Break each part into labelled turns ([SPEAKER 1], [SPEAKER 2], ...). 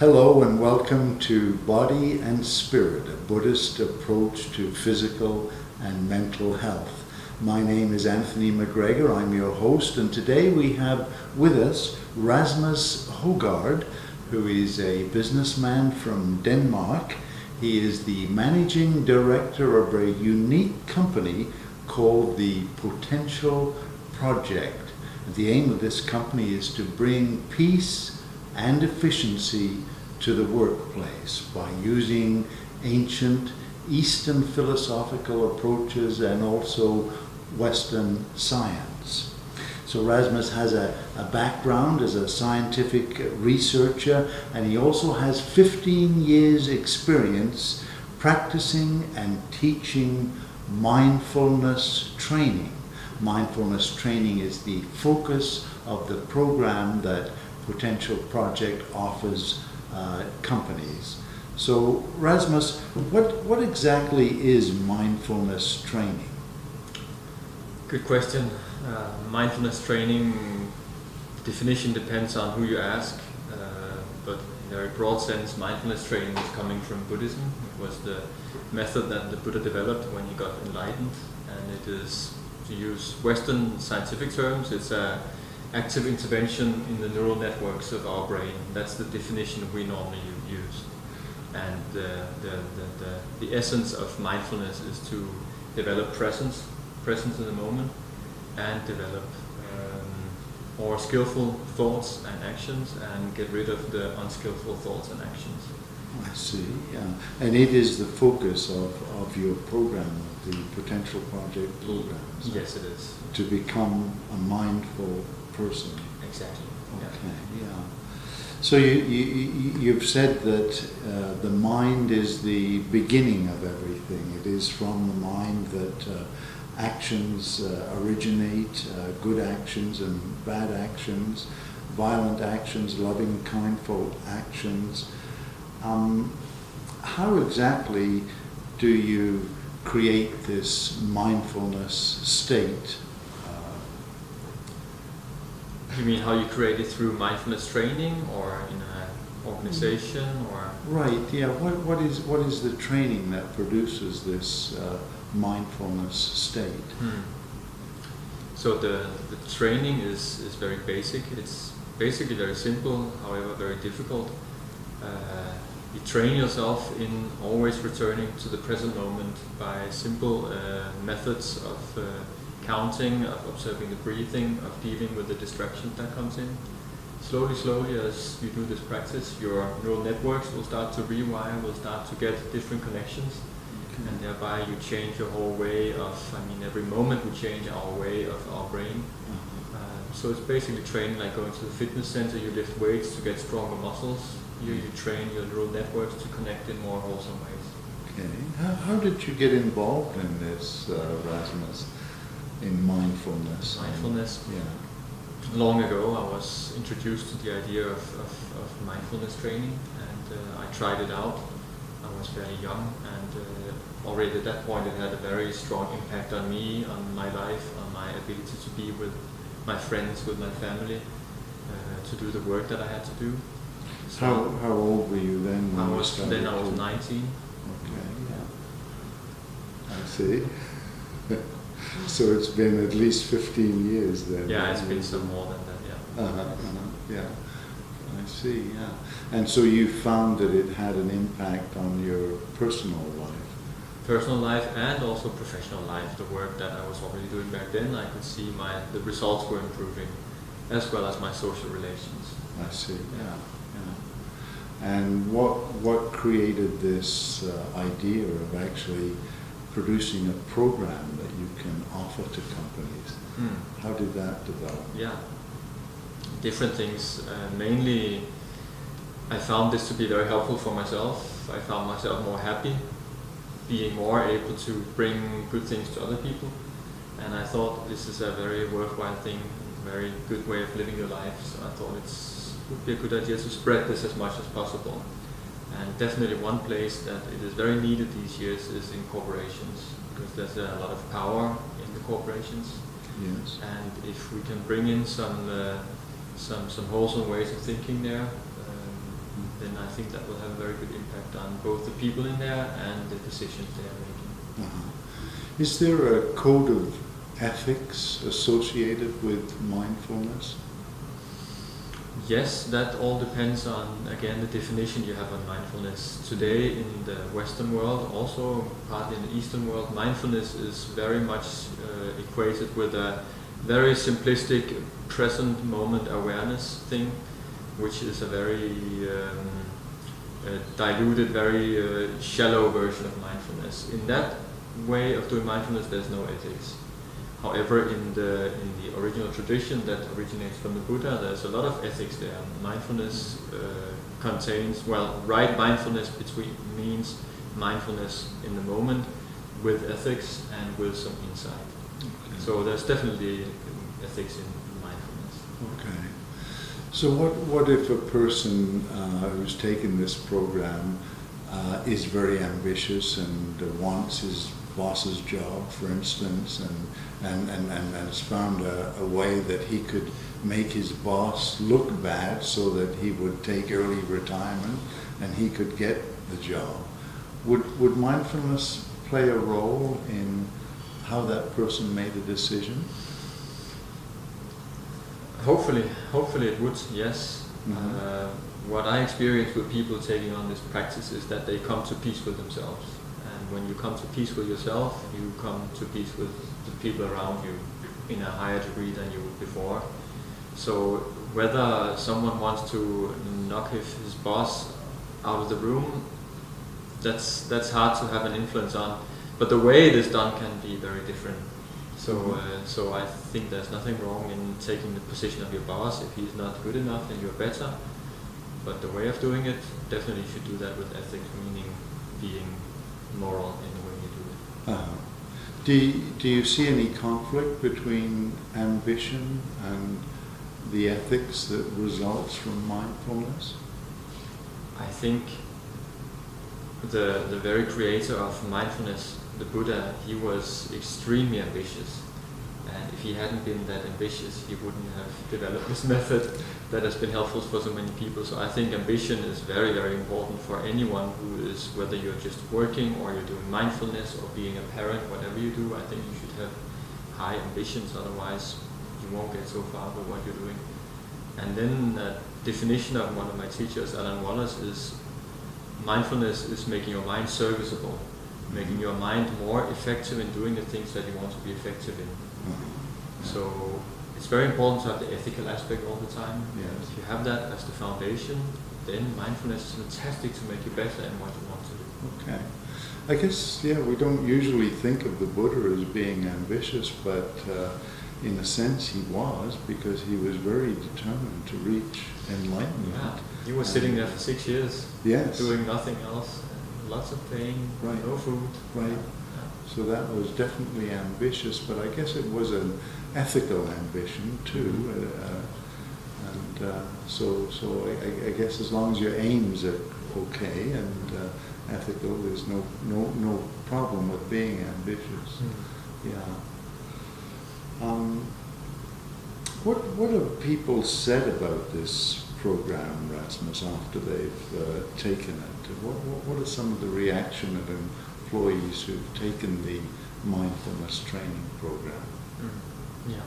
[SPEAKER 1] Hello and welcome to Body and Spirit, a Buddhist approach to physical and mental health. My name is Anthony McGregor, I'm your host, and today we have with us Rasmus Hougaard, who is a businessman from Denmark. He is the managing director of a unique company called the Potential Project. The aim of this company is to bring peace and efficiency to the workplace by using ancient Eastern philosophical approaches and also Western science. So Rasmus has a background as a scientific researcher, and he also has 15 years experience practicing and teaching mindfulness training. Mindfulness training is the focus of the program that Potential Project offers companies. So Rasmus, what exactly is mindfulness training?
[SPEAKER 2] Good question. Mindfulness training definition depends on who you ask, but in a very broad sense, mindfulness training is coming from Buddhism. It was the method that the Buddha developed when he got enlightened, and it is, to use Western scientific terms, it's a active intervention in the neural networks of our brain. That's the definition we normally use. And the essence of mindfulness is to develop presence in the moment, and develop more skillful thoughts and actions, and get rid of the unskillful thoughts and actions.
[SPEAKER 1] I see, yeah. And it is the focus of your program, the Potential Project program.
[SPEAKER 2] Yes, it is.
[SPEAKER 1] To become a mindful person.
[SPEAKER 2] Exactly.
[SPEAKER 1] Okay, yeah. So you've said that the mind is the beginning of everything. It is from the mind that actions originate, good actions and bad actions, violent actions, loving, kindful actions. How exactly do you create this mindfulness state?
[SPEAKER 2] You mean how you create it through mindfulness training, or in an organization, or?
[SPEAKER 1] Right. Yeah. What is the training that produces this mindfulness state?
[SPEAKER 2] So the training is very basic. It's basically very simple, however very difficult. You train yourself in always returning to the present moment by simple methods of counting, of observing the breathing, of dealing with the distractions that comes in. Slowly as you do this practice, your neural networks will start to rewire, will start to get different connections, and thereby you change your whole way of, every moment we change our way of our brain. So it's basically training like going to the fitness center, you lift weights to get stronger muscles. You train your neural networks to connect in more wholesome ways.
[SPEAKER 1] Okay. How did you get involved in this, Rasmus? In mindfulness?
[SPEAKER 2] Mindfulness?
[SPEAKER 1] Yeah.
[SPEAKER 2] Long ago I was introduced to the idea of mindfulness training, and I tried it out. I was very young, and already at that point it had a very strong impact on me, on my life, on my ability to be with my friends, with my family, to do the work that I had to do. So
[SPEAKER 1] how old were you then?
[SPEAKER 2] I was 19.
[SPEAKER 1] Okay, yeah. I see. So it's been at least 15 years then.
[SPEAKER 2] Yeah, it's been some more than that, yeah.
[SPEAKER 1] Yeah. I see, yeah. And so you found that it had an impact on your personal life?
[SPEAKER 2] Personal life and also professional life. The work that I was already doing back then, I could see the results were improving, as well as my social relations.
[SPEAKER 1] I see, yeah. And what created this idea of actually producing a program that you can offer to companies? How did that develop?
[SPEAKER 2] Yeah, different things. Mainly, I found this to be very helpful for myself. I found myself more happy, being more able to bring good things to other people. And I thought this is a very worthwhile thing, a very good way of living your life. So I thought it would be a good idea to spread this as much as possible. And definitely one place that it is very needed these years is in corporations, because there's a lot of power in the corporations.
[SPEAKER 1] Yes.
[SPEAKER 2] And if we can bring in some wholesome ways of thinking there, then I think that will have a very good impact on both the people in there and the decisions they are making.
[SPEAKER 1] Is there a code of ethics associated with mindfulness?
[SPEAKER 2] Yes, that all depends on, again, the definition you have on mindfulness. Today in the Western world, also partly in the Eastern world, mindfulness is very much equated with a very simplistic present moment awareness thing, which is a very diluted, very shallow version of mindfulness. In that way of doing mindfulness, there's no ethics. However, in the original tradition that originates from the Buddha, there's a lot of ethics there. Mindfulness contains, well, right mindfulness means mindfulness in the moment with ethics and with some insight. Okay. So there's definitely ethics in mindfulness.
[SPEAKER 1] Okay. So what if a person who's taken this program is very ambitious and wants his boss's job, for instance, and has found a way that he could make his boss look bad so that he would take early retirement and he could get the job? Would mindfulness play a role in how that person made a decision?
[SPEAKER 2] Hopefully it would, yes. What I experience with people taking on this practice is that they come to peace with themselves. And when you come to peace with yourself, you come to peace with the people around you in a higher degree than you would before. So whether someone wants to knock his boss out of the room, that's hard to have an influence on. But the way it is done can be very different. So I think there's nothing wrong in taking the position of your boss. If he's not good enough, then you're better. But the way of doing it, definitely you should do that with ethics, meaning being moral in the way you do it.
[SPEAKER 1] Do you see any conflict between ambition and the ethics that results from mindfulness?
[SPEAKER 2] I think the very creator of mindfulness, the Buddha, he was extremely ambitious. And if he hadn't been that ambitious, he wouldn't have developed this method that has been helpful for so many people. So I think ambition is very, very important for anyone who is, whether you're just working or you're doing mindfulness or being a parent, whatever you do, I think you should have high ambitions, otherwise you won't get so far with what you're doing. And then the definition of one of my teachers, Alan Wallace, is mindfulness is making your mind serviceable, making your mind more effective in doing the things that you want to be effective in. So it's very important to have the ethical aspect all the time.
[SPEAKER 1] Yes.
[SPEAKER 2] If you have that as the foundation, then mindfulness is fantastic to make you better in what you want to do.
[SPEAKER 1] Okay. I guess, we don't usually think of the Buddha as being ambitious, but in a sense he was, because he was very determined to reach enlightenment.
[SPEAKER 2] Yeah, he was sitting there for 6 years,
[SPEAKER 1] yes,
[SPEAKER 2] doing nothing else, lots of pain,
[SPEAKER 1] right,
[SPEAKER 2] no food.
[SPEAKER 1] Right.
[SPEAKER 2] Yeah.
[SPEAKER 1] So that was definitely ambitious, but I guess it was an ethical ambition too. So I guess as long as your aims are okay and ethical, there's no problem with being ambitious. Yeah. What have people said about this program, Rasmus, after they've taken it? What are some of the reaction of employees who've taken the mindfulness training program?
[SPEAKER 2] Yeah,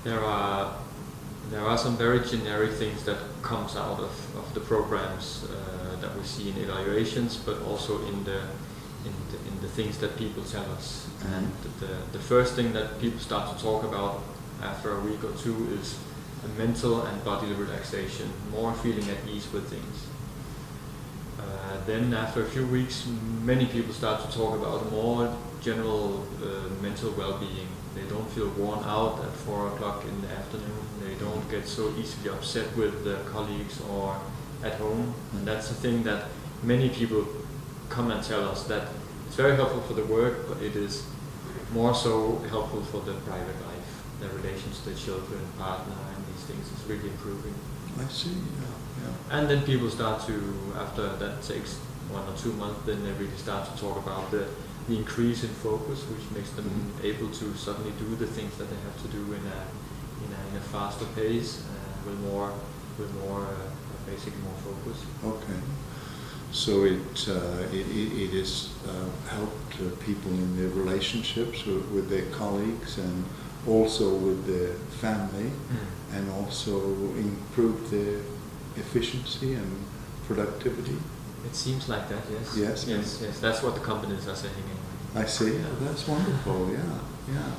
[SPEAKER 2] there are some very generic things that comes out of the programs that we see in evaluations, but also in the things that people tell us. And the first thing that people start to talk about after a week or two is a mental and bodily relaxation, more feeling at ease with things. Then after a few weeks, many people start to talk about more general mental well-being. They don't feel worn out at 4 o'clock in the afternoon. They don't get so easily upset with their colleagues or at home. And that's the thing that many people come and tell us, that it's very helpful for the work, but it is more so helpful for the private life. Their relations to their children, partner, and these things is really improving.
[SPEAKER 1] I see, yeah.
[SPEAKER 2] And then people start to, after that takes 1 or 2 months, then they really start to talk about the increase in focus, which makes them able to suddenly do the things that they have to do in a faster pace, with more basically more focused.
[SPEAKER 1] Okay. So it has helped people in their relationships with their colleagues and also with their family, and also improved their efficiency and productivity.
[SPEAKER 2] It seems like that, yes.
[SPEAKER 1] Yes.
[SPEAKER 2] Yes. That's what the companies are saying anyway.
[SPEAKER 1] I see. Yeah. That's wonderful. Yeah.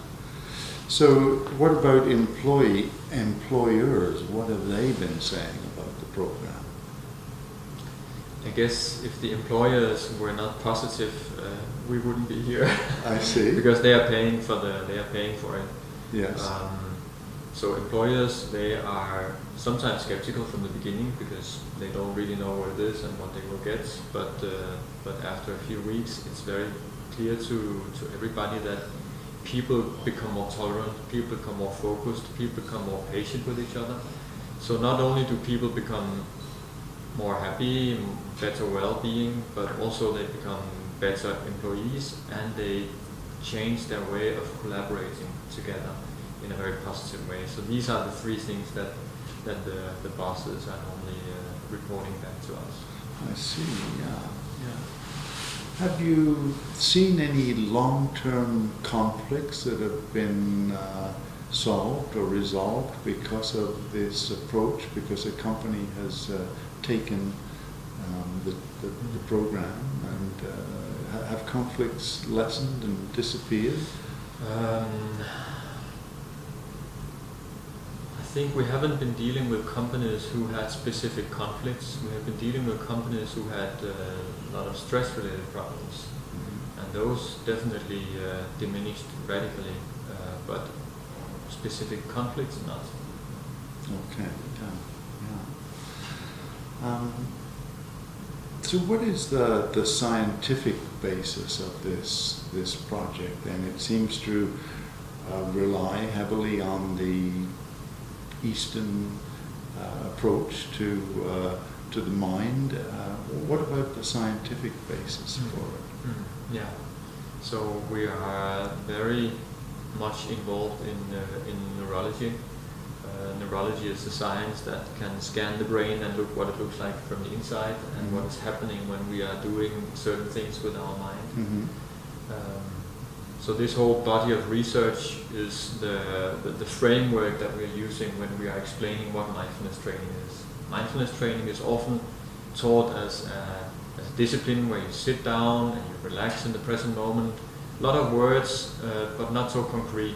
[SPEAKER 1] So, what about employers? What have they been saying about the program?
[SPEAKER 2] I guess if the employers were not positive, we wouldn't be here.
[SPEAKER 1] I see.
[SPEAKER 2] Because they are paying for it.
[SPEAKER 1] Yes.
[SPEAKER 2] So employers, they are sometimes skeptical from the beginning because they don't really know what it is and what they will get. But after a few weeks, it's very clear to everybody that people become more tolerant, people become more focused, people become more patient with each other. So not only do people become more happy, better well-being, but also they become better employees and they change their way of collaborating together in a very positive way. So these are the three things that the bosses are normally reporting back to us.
[SPEAKER 1] I see, yeah. Have you seen any long-term conflicts that have been solved or resolved because of this approach, because a company has taken the program, and have conflicts lessened and disappeared?
[SPEAKER 2] I think we haven't been dealing with companies who had specific conflicts. We have been dealing with companies who had a lot of stress-related problems, and those definitely diminished radically, but specific conflicts not.
[SPEAKER 1] Okay, yeah. So what is the scientific basis of this project? And it seems to rely heavily on the Eastern approach to the mind. What about the scientific basis for it?
[SPEAKER 2] Yeah, so we are very much involved in neurology. Neurology is a science that can scan the brain and look what it looks like from the inside and what is happening when we are doing certain things with our mind. So this whole body of research is the framework that we are using when we are explaining what mindfulness training is. Mindfulness training is often taught as a discipline where you sit down and you relax in the present moment. A lot of words, but not so concrete.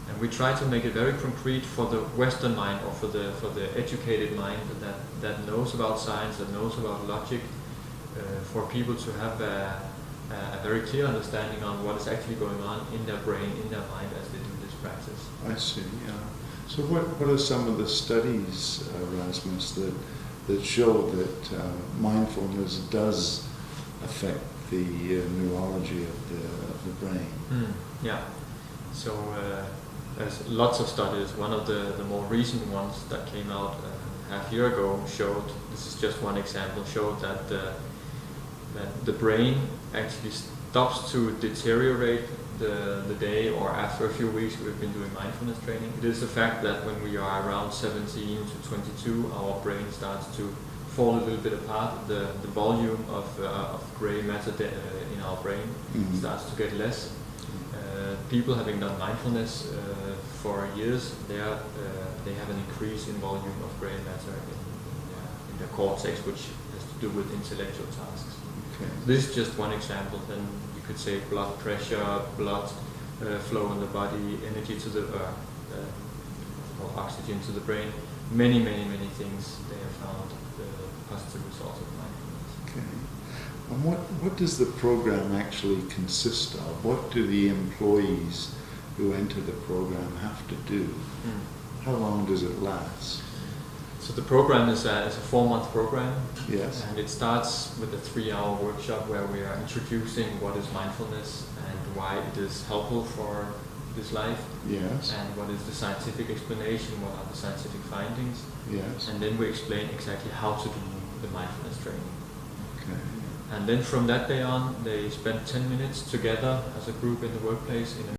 [SPEAKER 2] And we try to make it very concrete for the Western mind, or for the educated mind that knows about science, that knows about logic, for people to have a very clear understanding on what is actually going on in their brain, in their mind as they do this practice.
[SPEAKER 1] I see, yeah. So what are some of the studies, Rasmus, that show that mindfulness does affect the neurology of the brain?
[SPEAKER 2] Yeah. So there's lots of studies. One of the more recent ones that came out half a year ago showed, this is just one example, showed that the brain actually stops to deteriorate the day or after a few weeks we've been doing mindfulness training. It is the fact that when we are around 17 to 22, our brain starts to fall a little bit apart. The volume of gray matter in our brain starts to get less. People having done mindfulness for years, they have an increase in volume of gray matter in their cortex, which has to do with intellectual tasks.
[SPEAKER 1] Okay.
[SPEAKER 2] This is just one example. Then you could say blood pressure, blood flow in the body, energy to the or oxygen to the brain. Many things they have found positive results of mindfulness.
[SPEAKER 1] Okay. And what does the program actually consist of? What do the employees who enter the program have to do? How long does it last?
[SPEAKER 2] So the program is a 4-month program.
[SPEAKER 1] Yes.
[SPEAKER 2] And it starts with a 3-hour workshop where we are introducing what is mindfulness and why it is helpful for this life.
[SPEAKER 1] Yes.
[SPEAKER 2] And what is the scientific explanation, what are the scientific findings.
[SPEAKER 1] Yes.
[SPEAKER 2] And then we explain exactly how to do the mindfulness training.
[SPEAKER 1] Okay.
[SPEAKER 2] And then from that day on, they spend 10 minutes together as a group in the workplace in a